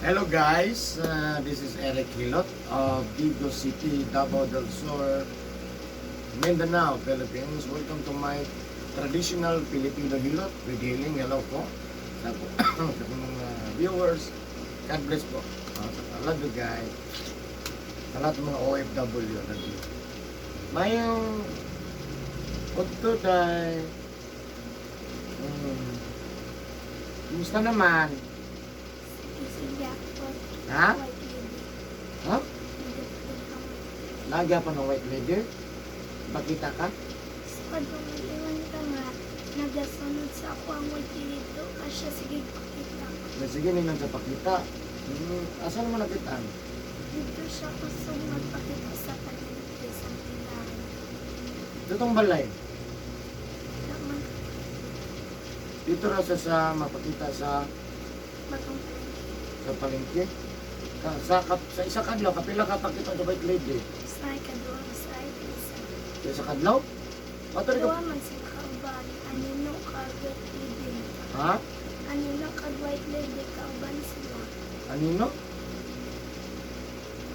Hello guys, this is Eric Hilot of Vigo City, Davao del Sur, Mindanao, Philippines. Welcome to my traditional Filipino Hilot with healing. Hello po sa mga viewers. God bless po. I love you guys. Sa lahat ng mga OFW na dito. Mayong Udto day. Kumusta naman? Ha? Ha? Lagi pa ng white lady? Bakita ka? Sa iwan ka nga, nagasunod sa ako ang dito kasi sige pakita. Sige ninang sa pakita. Asan mo nakitaan? Dito siya gusto magpakita sa kanila sa tindahan. Ditong balay. Naman, Dito ra sa mapakita sa batong palengke. Sa isa kadlaw, kapila ka pakita sa white lady. sa ikaduwa sa isa. Sa kadlaw? Ato rin ka. Duwa man sila kauban, anino ka white lady. Ha? Anino ka white lady kauban sila. Anino?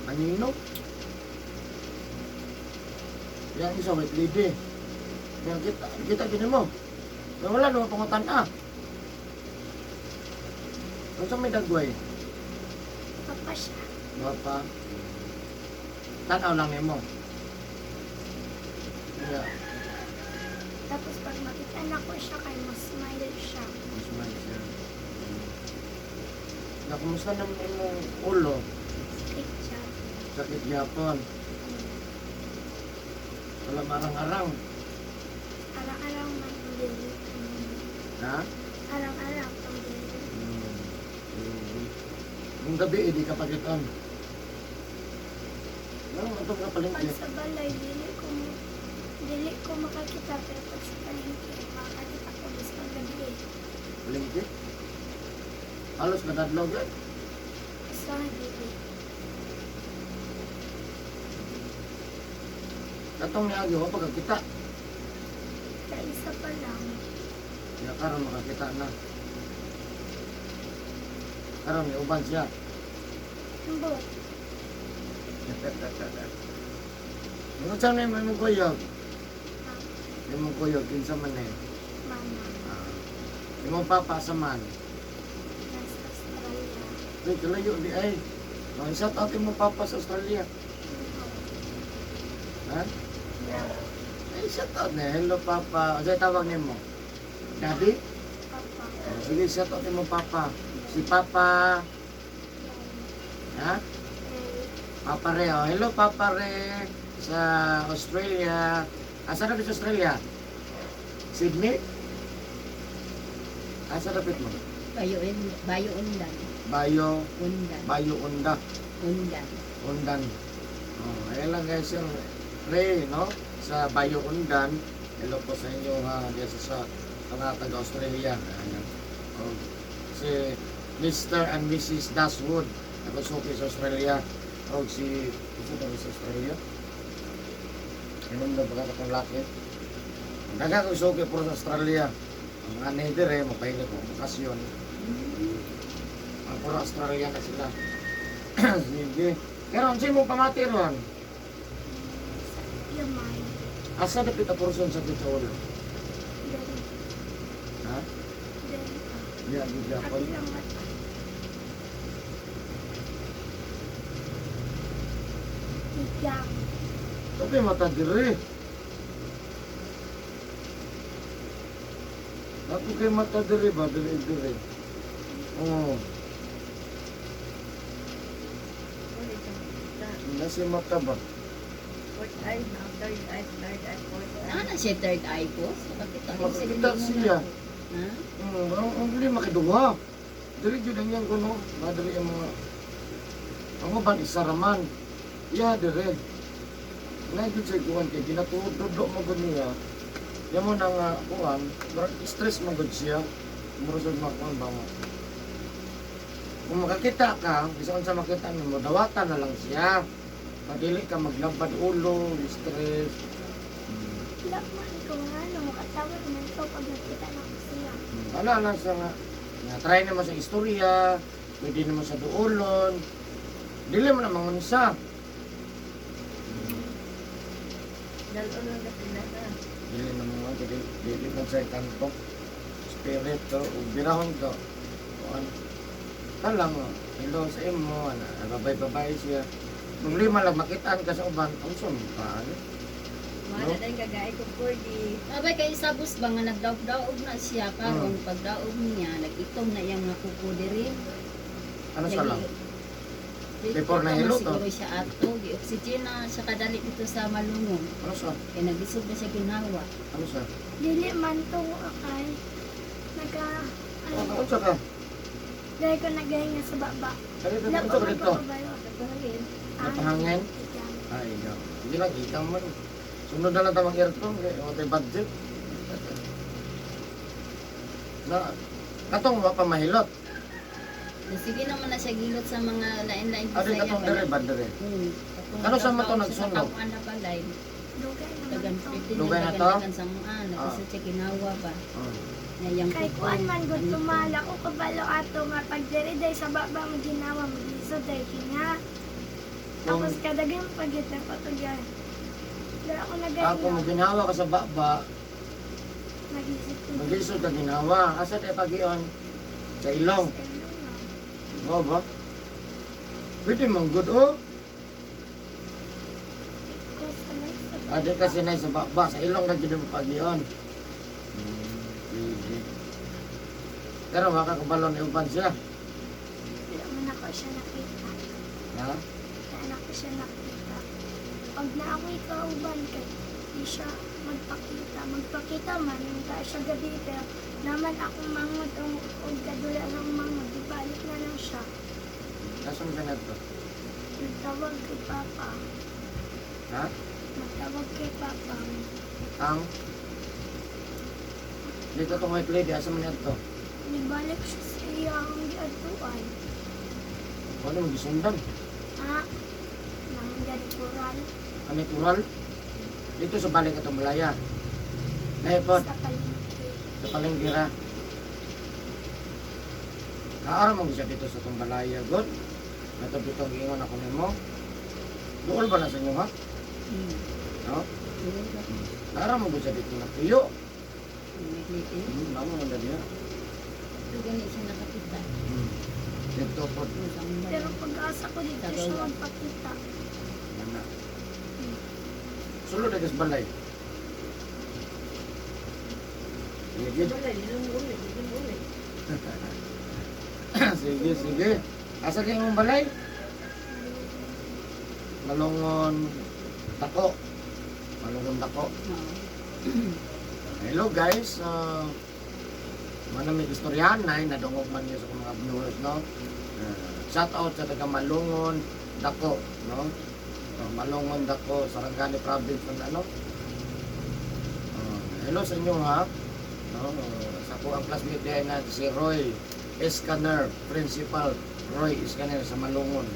Anino? Yang isa white lady. Yang kita gini mo. Yang wala naman pangutan Ano sa may dagway? Papa siya. Bapa. Tanaw lang nimo. Yeah. Tapos pag makita na ko siya kay mas smile siya. Mas man siya. Nakumusta naman imong ulo? Stick siya. Sakit yapon. Wala marang-arang. Arang-arang man dili. Ha? Arang-arang pang dili. Nung gabi, hindi ka pagitan. Ano, itong Pag kapalingki. sa balay, dili ko makakita pero pag sa palengke, makakita ko bis pag gabi. Palingki? Halos nadadlaw yan. Sa dili. Katong niagi, wala pagkakita. Sa isa pa lang. Kaya karon makakita na. Karon, may uban siya. Ambot, Ano saan na yung kuyog? Yung kuyog, kinsa man eh. mama, Yung papa sa man. nasa Australia. Ay, kalayo di ay. Shout out yung papa sa Australia. Ha? Ay, shout out na. Hello papa. Ano tawag niyo mo? Daddy? Papa, Sige, shout out yung papa. Si papa. Ha? Papa Re. Oh. Hello Papa Re. Sa Australia. Asa na sa Australia? Sydney? Asa na mo? Bayo undan. Bayo. Undan. Bayo Unda. Undan. Undan. Oh, ayan lang guys yung Re, no? Sa Bayo Undan. Hello po sa inyo ha. Yes, sa mga taga-Australia. Ayan. Oh, si Mr. and Mrs. Dashwood. Nagsuki sa Australia. O si... Ito daw sa Australia? Inom na baka katong laki. Nagkakasuki po sa Australia. Ang mga neighbor eh, mapahinga po bakasyon. Ang puro Australia na sila. Sige. Pero ang mo pamati ron. Yamay, Asa na pita porson sa pita ulo? dali, Ha? dali. Di agad yapon. Abi lang mata. Tigang. Tapi mata diri. Ako kay mata diri ba? Diri. Oo. Nasi mata ba? Fourth eye, now third eye, fourth eye. Ano siya third eye ko? Makikita siya. Ha? Ang dili makiduha. Dili jud ang yang kuno. Madali ang mga... Ang uban isa raman. Iya dire. Nay jud sa kuwan kay ginatudo mo gud niya. Yan mo nang kuwan, stress mo gud siya. Murusod makon ba mo. Kung makakita ka, bisa sa makita mo, dawatan na lang siya. Madili ka maglabad ulo, stress. Wala man ko nga, makatawag man ko pag nakita na ko siya. Wala lang sa nga. Try naman sa istorya, pwede naman sa duolon. Dili mo na mangunsa. Dalo lang ka sila na. Dili na mo dili mo sa kanto. Spirit to, ug birahon to. Kuan. Kalang hello sa imo ana, babay-babay siya. Kung lima lang makitaan ka sa uban, unsa man paano? Mga na tayong kagay ko 40. Abay kay sabos ba nga nagdaog-daog na siya karon pagdaog niya nag-itom na iyang mga kuko diri. Ano sa lang? Before na hilo to? Siguro siya ato, gi-oxygen na siya kadali dito sa Malungon. Ano sa? Kaya nagisog na siya ginawa. Ano sa? Dili man to akay. Naga, ano, Unsa ka? dahil ko nagahinga sa baba. Dali Wala unsa ko ka dito? magpapabayo. Nagpahangin. Napahangin? Ay, ikaw. Hindi lang, ikaw man. Sunod na lang tamang aircon, kaya may budget. Na, katong wa pa mahilot. Sige naman na siya gilot sa mga lain-lain Adi katong dere, bad dere. Ano sa mato nagsunog? Sa na balay. Dugay Dagan naman to. pwede Dugay na to? dagan sa mga nagasa siya ginawa ba. Na yang Kay kuan man gud tumala ko kabalo ato nga pag diri day sa baba mo ginawa mo giso day kina. Tapos kadagan pagit na patugan. Dara ako Ako mo nagahinga. ginawa ka sa baba, Nagisip ko. mag-isod ka ginawa. Asa tayo pag-iyon? Sa ilong. Oo ba? Pwede mong good, oh. Adi kasi na sa baba, sa ilong na gina mo pag-iyon. Pero makakabalon ni uban siya. Wala man ako siya nakita. Ha? Wala ako siya nakita. Pag na ako ikauban kay di siya magpakita. Magpakita man, hindi siya gabi pero naman akong mangod o gadula ng mangod. Di balik na lang siya. Nasaan ka na to? Nagtawag kay Papa. Ha? Nagtawag kay Papa. Ang? Dito itong white lady, asa man yan to? Nibalik siya sa iyang giatuan. Ano mo gisundan? Ha? Nang ganituran. Ano natural? Dito sa balik itong malaya. Dahil po, Sa palengke. sa palenggira. Kaara mo siya dito sa itong balaya, good? Nato dito ang ingon ako nimo. Dool ba na sa inyo, ha? No? Kaara mo siya dito na tuyo. Namo na diya. Gani siya nakakita. Dito po. Pero pag-asa ko dito siya magpakita. Mana. Sulod na kas balay. Sige, Wala, nilong ulit, nilong ulit. sige, sige. Asa kayo mong balay? Malungon dako. Malungon dako. Hello guys. Manamig istoryan na nadungog man niyo sa mga viewers, no? Shout out sa taga Malungon dako, no? Malungon dako, Sarangani province ng ano? Hello sa inyo ha. No, sa ko ang classmate din na si Roy Escaner, principal Roy Escaner sa Malungon.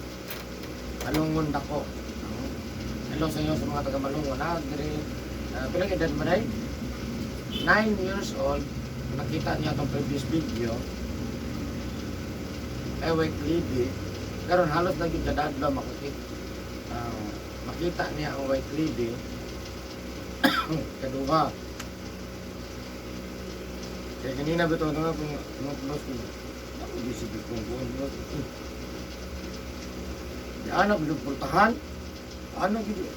Malungon dako. No? Hello sa inyo sa mga taga Malungon. Diri pila ka edad mo day? 9 years old. Nakita niya itong previous video. White lady. Karon halos lagi kadadla makita niya ang white lady. Kaduha. Kaya kanina ba ito nga kung close ko. Ako disipin kong buwan. Di anak pinagpultahan. Anak gitu.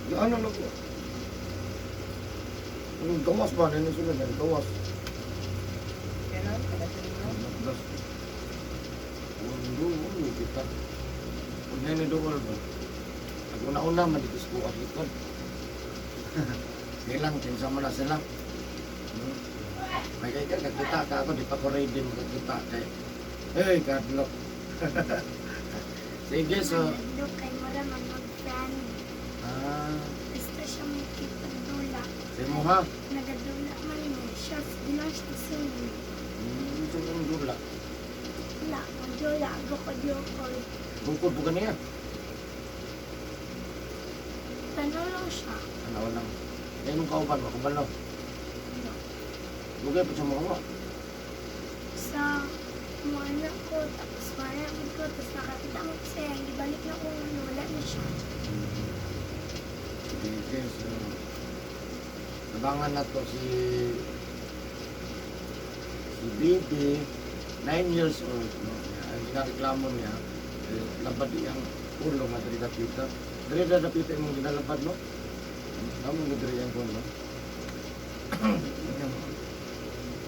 Di anak lang ko. Ang gawas ba? Ano sila na? Gawas. Pero, kada sa inyo. Nakdas. Ulo, kita. Huwag na niduwal ba? Nag-una-una, malitis ko at ikon. Silang, tinsama na sila. May kaya kakita ka ako, di pa ko ready makakita. Hey, kadlok. Sige, so... Nandok kay Mara mag-friend. Basta siya may kitang dula. Say mo ha. Nagadula man mo. Siya, ilang siya sunod. Gusto mong dula. Wala, magdula. Ako ko diokol. Bukod po kaniya. Tanong lang siya. Ano lang. Kaya mong kauban, makabalo. Bugay po sa mga. Sa mga anak ko, tapos maraming ko, tapos nakakita mo kasi, ibalik na ko, wala na siya. Sige, so, abangan na to si Bibi, 9 years old, no? Ang ginareklamo niya, labad iyang ulo nga diri dapita. Diri dapita imong ginalabad, no? Namun mo diri ang ulo.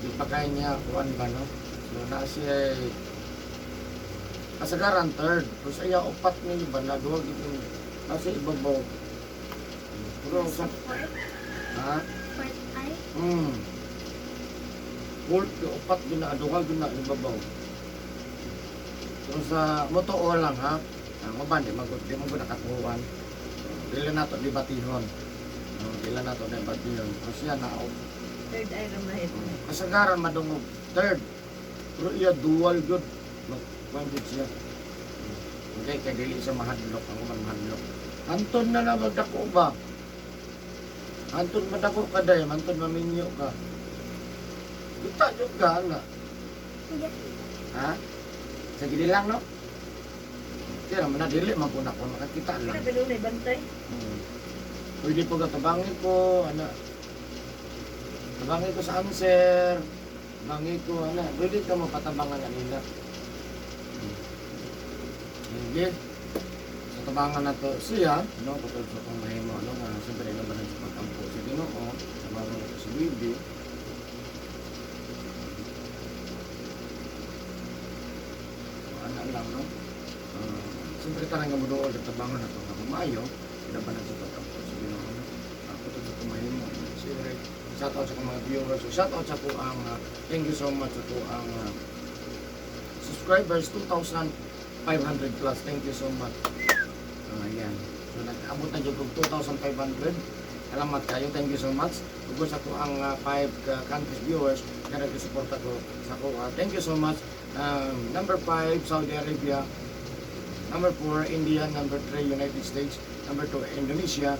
Di pa kaya niya kuan ba, no? So, na siya kasagaran third. Tapos ay upat ni ba na duwag itong nasa ibabaw. Pero sa ha? Part I, Gold, upat din na, aduhal din na, ibabaw. So sa motoo lang ha, maban, di mo nakatuhuan. Dila na ito dibatihon. Dila na ito dibatihon. Kasi yan na, Third eye ramahit. kasagaran madungog. Third, pero iya dual good. Mag-bandit siya. Okay, kaya dili siya mahadlok. Ako man mahadlok. Anton na na magdako ba? Anton madako ka day, anton maminyo ka. Kita juga nga. hindi, Ha? Sa gini lang, no? Kaya naman na dili, magpunak ko nakakita lang. Pinaganoon ay bantay. Pwede po tabangin ko, ano. Tabangin ko sa answer. Tabangin ko, ano. Pwede ka mo patabangan na nila. Hindi. Sa tabangan na to, siya, no? Patulad sa kong mahimo, no? Siyempre, nabanan sa pagkampo. Sa Ginoo, tabangan na to si Bibi. Anak lang, no? Siyempre ka nga mo doon sa tabangan na to. Ako maayo, pinabanan sa pagkampo. Sa Ginoo, no? Ako to sa kumahimo. Siyempre, shout out sa kong mga viewers. So, shout out sa po ang, thank you so much sa po ang subscribers, 2,500 plus. Thank you so much. Ayan. So, nag-abot na dyan kong 2,500. Salamat kayo. Thank you so much. Ugos ako ang 5 countries viewers na nag-support ako sa ko. Thank you so much. Number 5, Saudi Arabia. Number 4, India. Number 3, United States. Number 2, Indonesia.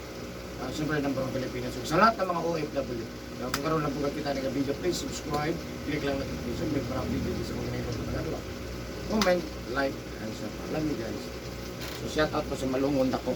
Siyempre, number 1, Pilipinas. So, sa lahat ng mga OFW, kung karoon lang po kita ng video, please subscribe. Click lang notification. May parang video sa mga naipan po na comment, like, and share. Love you guys. So, shout out po sa malungon ako.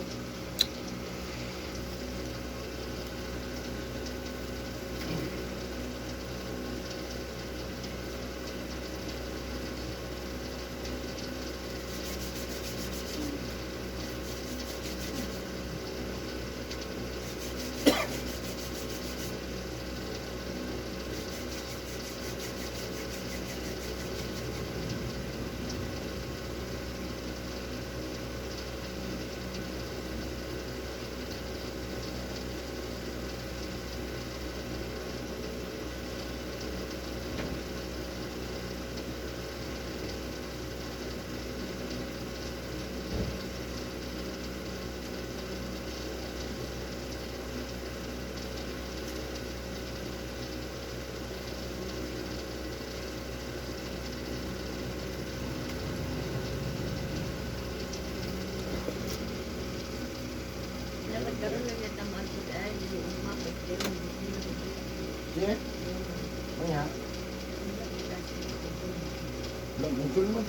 Nagkaroon lang yan ng mga ay, hindi umapit. Sige. Ano yan? Muncul mo.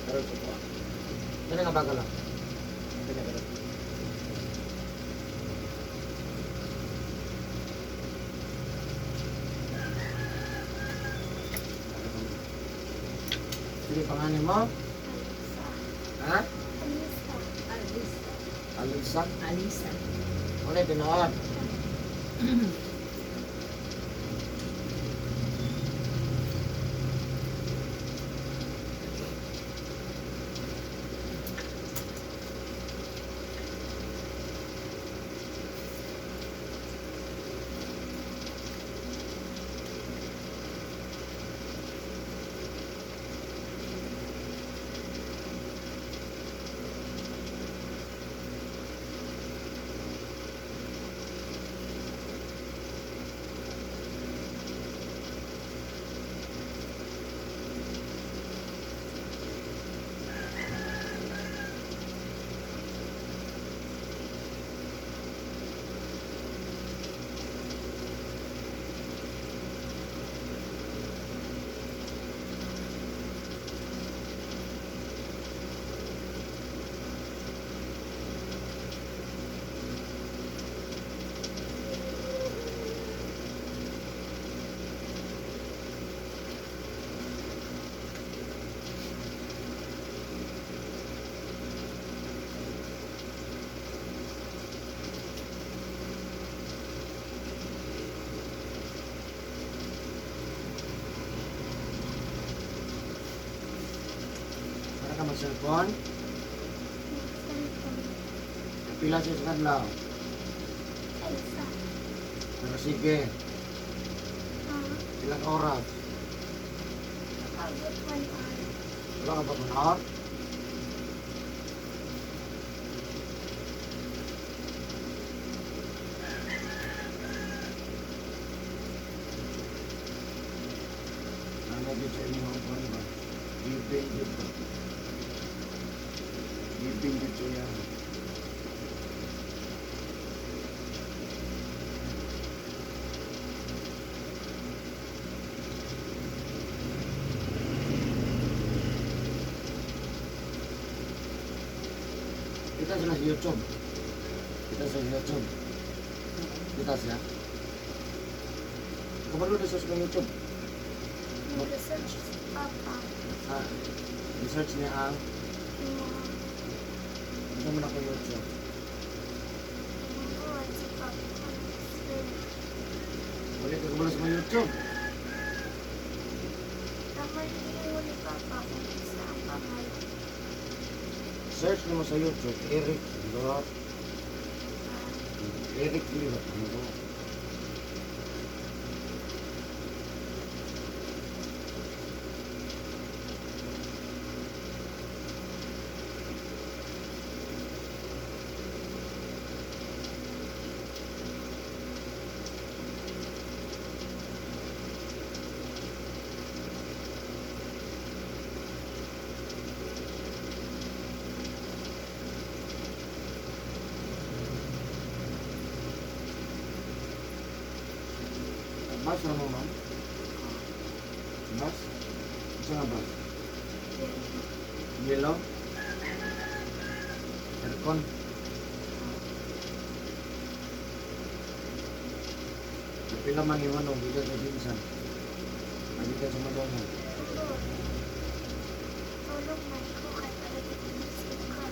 Pero ito po. Kaya nga bagal lang. Kaya nga. Sige, pangalan mo? Alisa, Ha? Alisa, Alisa. Alisa? Alisa. Ano yung tinood? ng cellphone? Cellphone. Pila sa isang adlaw. Sa isa. Pero sige, ilang oras? Abot 1 hour. Wala ka ba manahar? Ano din sa inyo ang kuhan ba? Giving dito. Giving dito yan. Kita sila sa YouTube. Kita sa YouTube. Kita siya. Kapag doon sa YouTube, Mag-research si Papa. research niya ang Yung mga ano mo na ko YouTube. buwan si Papa. Ulit ka kabalo sa mga YouTube. Naman yung ni Papa kung isa ang pangalan. Search naman sa YouTube, Eric Lord. Eric Lord. Ano ba? Bus na mo, ma'am? Bus? Isa nga bus? Yellow? Aircon? Kapila man yung ano, bigat sa pinsan. Bigat sa madongan. Tulog na ko kaya talaga inisip ka.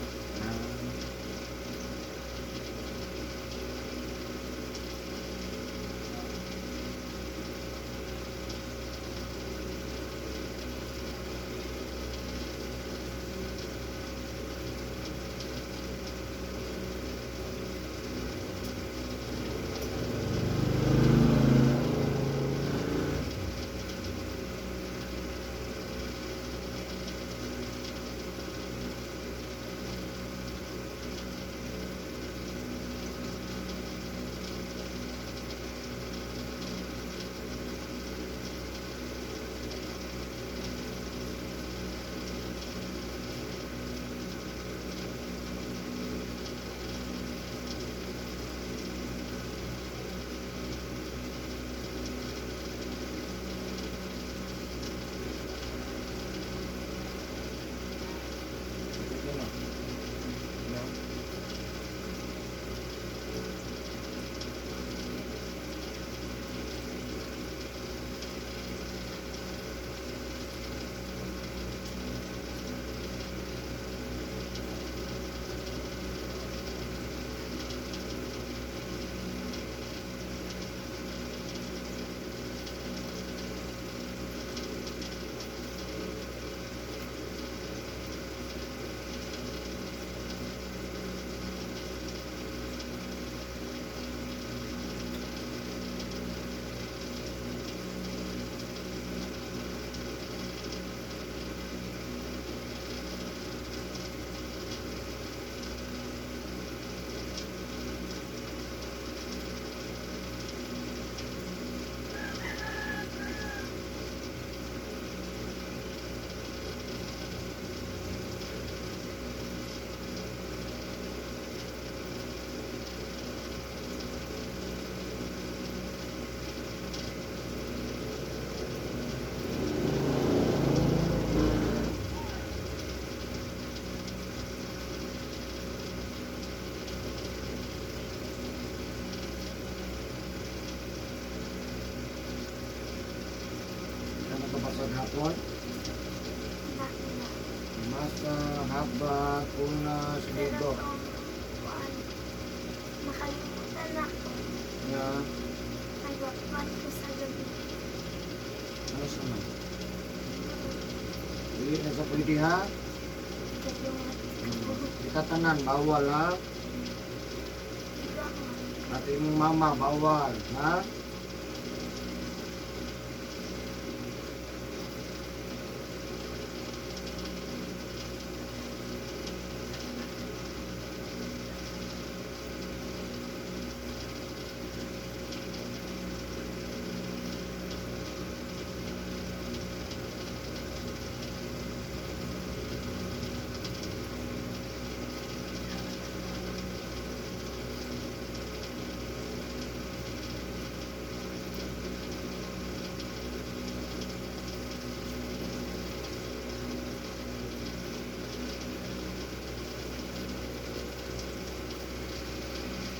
Pasag hapon, masa, haba, punas, Pero lido. kuan, nakalimutan na ko. Nga, Nagwakwan ko sa gabi. ano sa man? Dili na sa pwede ha? yung Itatanan, bawal ha. Pati mong mama, bawal ha.